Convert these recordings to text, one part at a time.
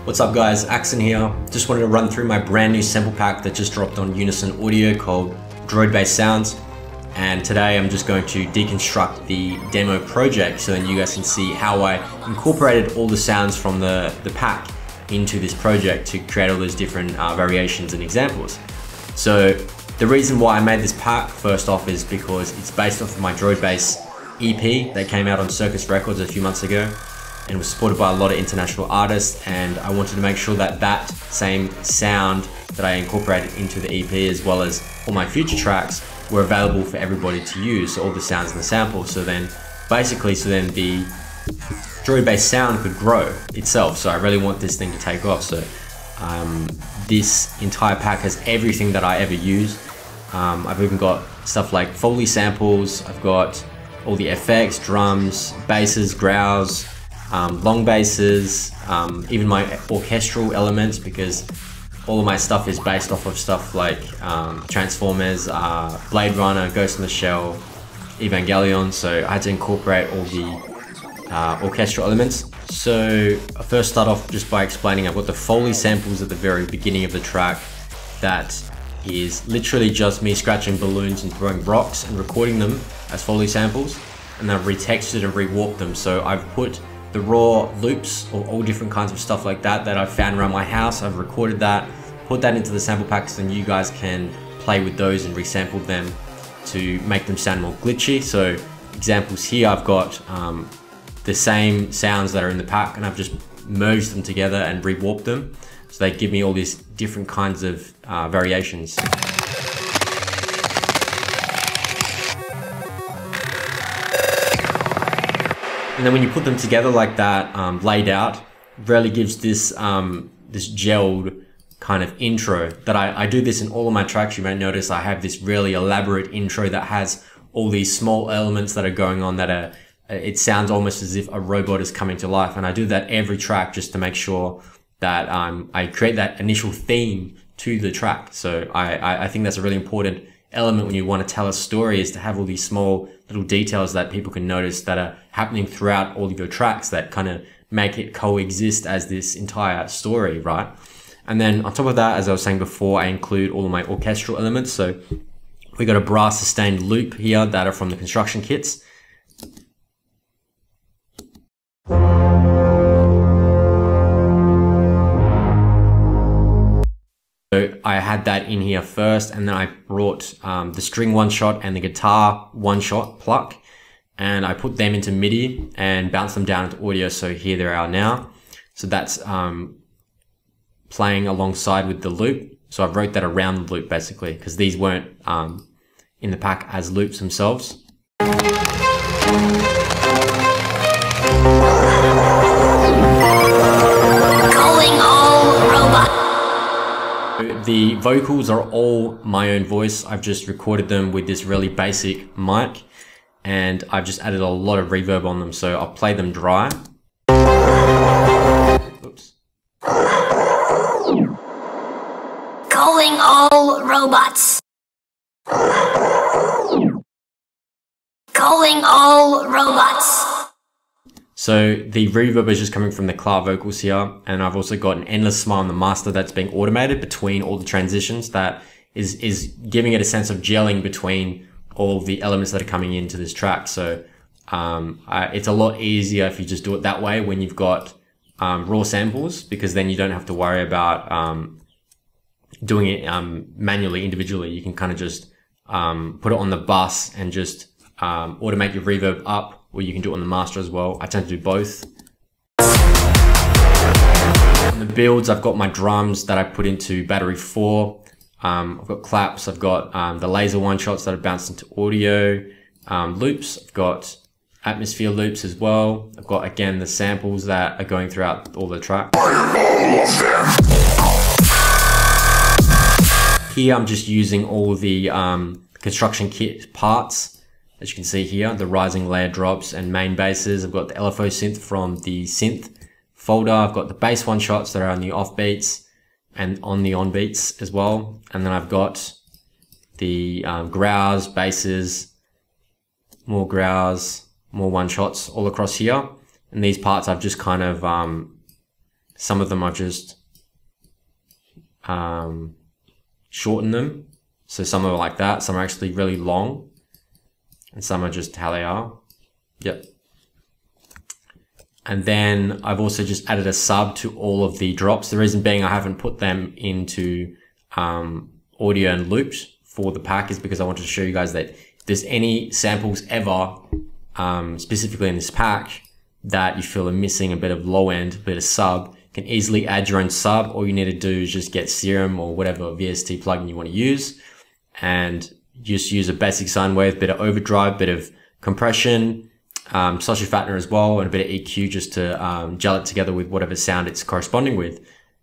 What's up guys, Axen here. Just wanted to run through my brand new sample pack that just dropped on Unison Audio called Droid Based Sounds. And today I'm just going to deconstruct the demo project so that you guys can see how I incorporated all the sounds from the pack into this project to create all those different variations and examples. So the reason why I made this pack first off is because it's based off of my Droid Bass EP that came out on Circus Records a few months ago and was supported by a lot of international artists, and I wanted to make sure that that same sound that I incorporated into the EP as well as all my future tracks were available for everybody to use, so all the sounds and the samples. So then the Droid Bass sound could grow itself. So I really want this thing to take off. So this entire pack has everything that I ever used. I've even got stuff like Foley samples, I've got all the effects, drums, basses, growls, long basses, even my orchestral elements, because all of my stuff is based off of stuff like Transformers, Blade Runner, Ghost in the Shell, Evangelion, so I had to incorporate all the orchestral elements. So I first start off just by explaining I've got the Foley samples at the very beginning of the track. That is literally just me scratching balloons and throwing rocks and recording them as Foley samples, and then I've retextured and rewarped them. So I've put the raw loops or all different kinds of stuff like that I've found around my house. I've recorded that, put that into the sample packs, and you guys can play with those and resample them to make them sound more glitchy. So examples here, I've got the same sounds that are in the pack and I've just merged them together and rewarped them. So they give me all these different kinds of variations. And then when you put them together like that, laid out, really gives this this gelled kind of intro that I do this in all of my tracks. You may notice I have this really elaborate intro that has all these small elements that are going on that are, it sounds almost as if a robot is coming to life. And I do that every track just to make sure that I create that initial theme to the track. So I think that's a really important element when you want to tell a story, is to have all these small little details that people can notice that are happening throughout all of your tracks that kind of make it coexist as this entire story, right? And then on top of that, as I was saying before, I include all of my orchestral elements. So we got a brass sustained loop here that are from the construction kits. So I had that in here first, and then I brought the string one shot and the guitar one shot pluck, and I put them into MIDI and bounced them down into audio. So here they are now. So that's playing alongside with the loop. So I wrote that around the loop basically, because these weren't in the pack as loops themselves. The vocals are all my own voice. I've just recorded them with this really basic mic, and I've just added a lot of reverb on them. So I'll play them dry. Oops. Calling all robots. Calling all robots. So the reverb is just coming from the clav vocals here, and I've also got an endless smile on the master that's being automated between all the transitions. That is giving it a sense of gelling between all the elements that are coming into this track. So it's a lot easier if you just do it that way when you've got raw samples, because then you don't have to worry about doing it manually, individually. You can kind of just put it on the bus and just automate your reverb up, or you can do it on the master as well. I tend to do both. On the builds, I've got my drums that I put into battery 4. I've got claps, I've got the laser one shots that have bounced into audio, loops, I've got atmosphere loops as well. I've got, again, the samples that are going throughout all the tracks. Here I'm just using all the construction kit parts. As you can see here, the rising layer drops and main basses. I've got the LFO synth from the synth folder. I've got the bass one shots that are on the off beats and on the on beats as well. And then I've got the growls, basses, more growls, more one shots all across here. And these parts I've just kind of Some of them are just shorten them. So some are like that. Some are actually really long, and some are just how they are. Yep. And then I've also just added a sub to all of the drops. The reason being I haven't put them into audio and loops for the pack is because I wanted to show you guys that if there's any samples ever, specifically in this pack, that you feel are missing a bit of low end, a bit of sub, you can easily add your own sub. All you need to do is just get Serum or whatever VST plugin you want to use, and just use a basic sine wave, bit of overdrive, bit of compression, Sausage Fattener as well, and a bit of EQ just to gel it together with whatever sound it's corresponding with.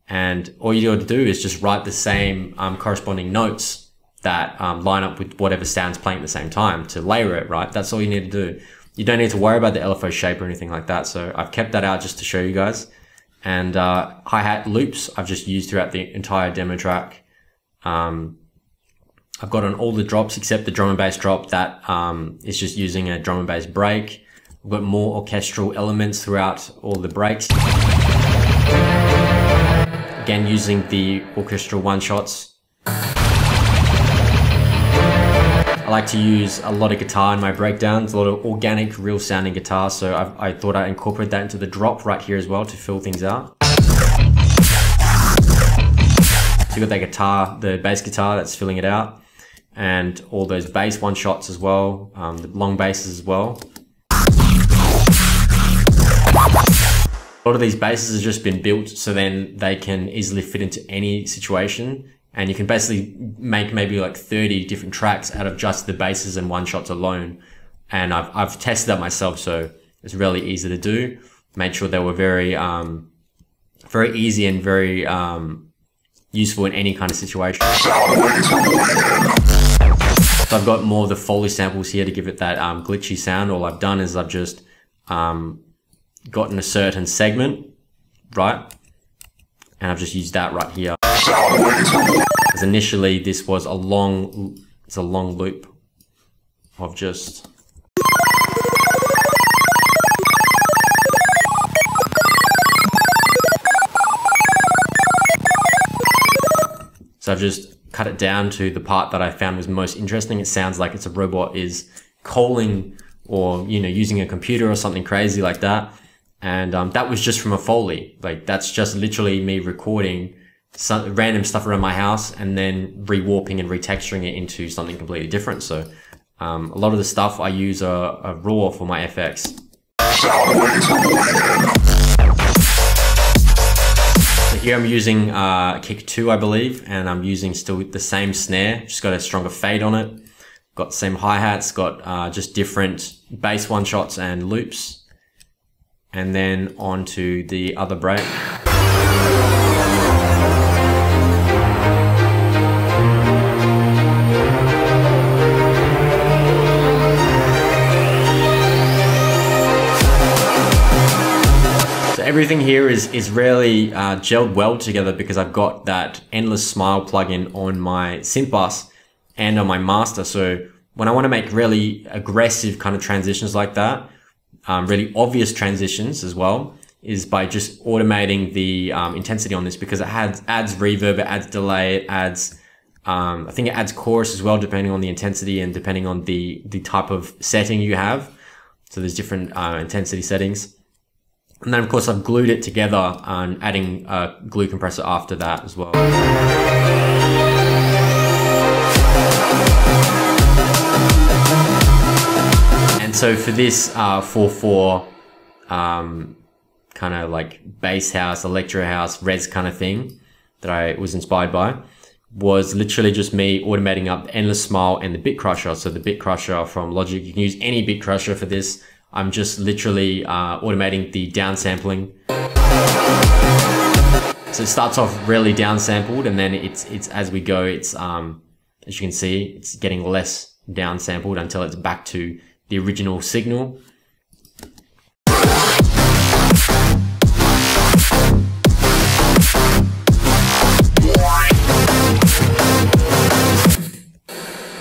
And all you need to do is just write the same corresponding notes that line up with whatever sound's playing at the same time to layer it, right? That's all you need to do. You don't need to worry about the LFO shape or anything like that. So I've kept that out just to show you guys. And hi-hat loops I've just used throughout the entire demo track. I've got on all the drops except the drum and bass drop that is just using a drum and bass break. I've got more orchestral elements throughout all the breaks. Again, using the orchestral one-shots. I like to use a lot of guitar in my breakdowns, a lot of organic, real sounding guitar. So I thought I'd incorporate that into the drop right here as well to fill things out. So you got that guitar, the bass guitar that's filling it out, and all those bass one-shots as well, the long basses as well. A lot of these basses have just been built so then they can easily fit into any situation, and you can basically make maybe like 30 different tracks out of just the basses and one-shots alone. And I've tested that myself, so it's really easy to do. Made sure they were very very easy and very useful in any kind of situation. So I've got more of the Foley samples here to give it that glitchy sound. All I've done is I've just gotten a certain segment, right? And I've just used that right here. Because initially this was a long loop of just. So I've just cut it down to the part that I found was most interesting. It sounds like it's a robot is calling or, you know, using a computer or something crazy like that. And that was just from a Foley. Like, that's just literally me recording some random stuff around my house and then rewarping and retexturing it into something completely different. So a lot of the stuff I use are raw for my FX. So here I'm using kick 2, I believe, and I'm using still the same snare, just got a stronger fade on it. Got the same hi-hats, got just different bass one-shots and loops. And then on to the other break. So everything here is really gelled well together because I've got that Endless Smile plugin on my synth bus and on my master. So when I want to make really aggressive kind of transitions like that, really obvious transitions as well, is by just automating the intensity on this, because it adds reverb, it adds delay, it adds I think it adds chorus as well, depending on the intensity and depending on the type of setting you have. So there's different intensity settings. And then of course I've glued it together and adding a glue compressor after that as well. And so for this 4/4 kind of like bass house, electro house, res kind of thing that I was inspired by, was literally just me automating up Endless Smile and the Bit Crusher. So the Bit Crusher from Logic, you can use any Bit Crusher for this. I'm just literally automating the downsampling. So it starts off really downsampled, and then it's as we go, it's as you can see, it's getting less downsampled until it's back to the original signal.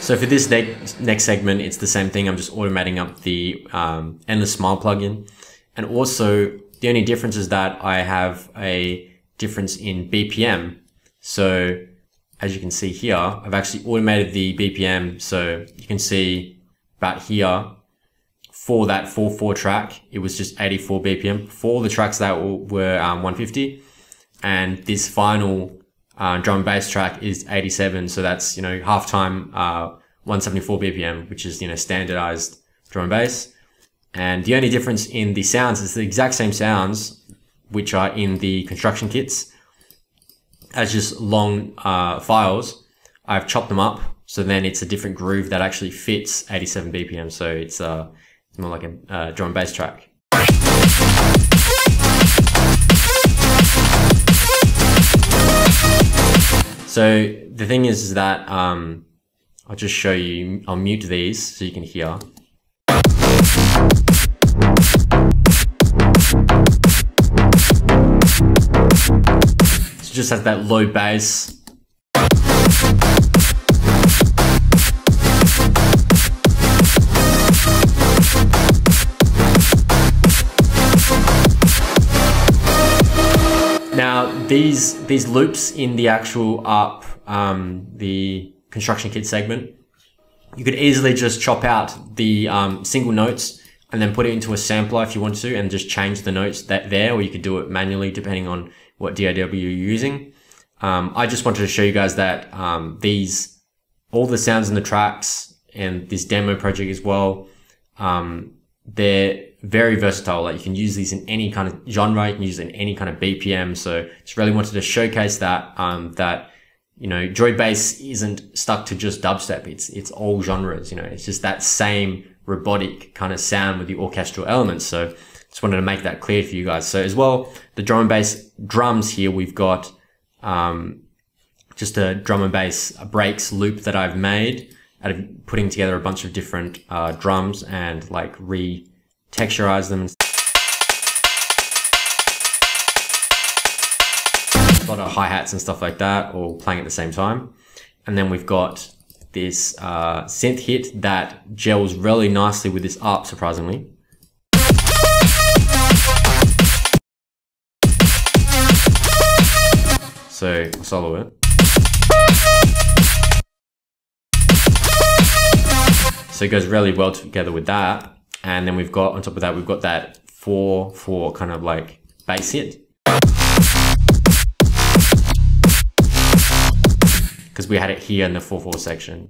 So for this next segment, it's the same thing. I'm just automating up the Endless Smile plugin. And also, the only difference is that I have a difference in BPM. So as you can see here, I've actually automated the BPM. So you can see about here for that 4/4 track, it was just 84 BPM. For all the tracks that were 150, and this final drum and bass track is 87. So that's, you know, halftime 174 BPM, which is, you know, standardized drum and bass. And the only difference in the sounds is the exact same sounds, which are in the construction kits, as just long files. I've chopped them up, so then it's a different groove that actually fits 87 BPM. So it's more like a drum and bass track. So the thing is that I'll just show you. I'll mute these so you can hear. So it just has that low bass. Now these loops in the actual ARP, the construction kit segment, you could easily just chop out the single notes and then put it into a sampler if you want to, and just change the notes there, or you could do it manually depending on what DAW you're using. I just wanted to show you guys that all the sounds in the tracks and this demo project as well, they're very versatile. Like you can use these in any kind of genre, you can use it in any kind of BPM. So just really wanted to showcase that, you know, Droid bass isn't stuck to just dubstep. It's all genres, you know, it's just that same robotic kind of sound with the orchestral elements. So just wanted to make that clear for you guys. So as well, the drum and bass drums here, we've got, just a drum and bass breaks loop that I've made out of putting together a bunch of different, drums and like texturize them. A lot of hi-hats and stuff like that, all playing at the same time. And then we've got this synth hit that gels really nicely with this ARP, surprisingly. So I'll solo it. So it goes really well together with that. And then we've got, on top of that, we've got that 4/4 kind of like bass hit. Because we had it here in the 4/4 section.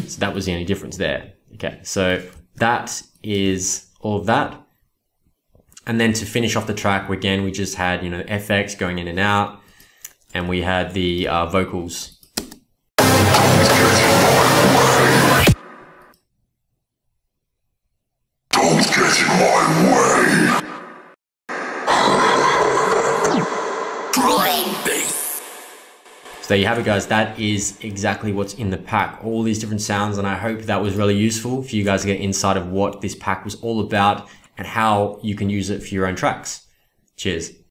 So that was the only difference there. Okay, so that is all of that. And then to finish off the track, again, we just had, you know, FX going in and out, and we had the vocals. Don't get in my way. So there you have it, guys. That is exactly what's in the pack. All these different sounds, and I hope that was really useful for you guys to get insight of what this pack was all about and how you can use it for your own tracks. Cheers.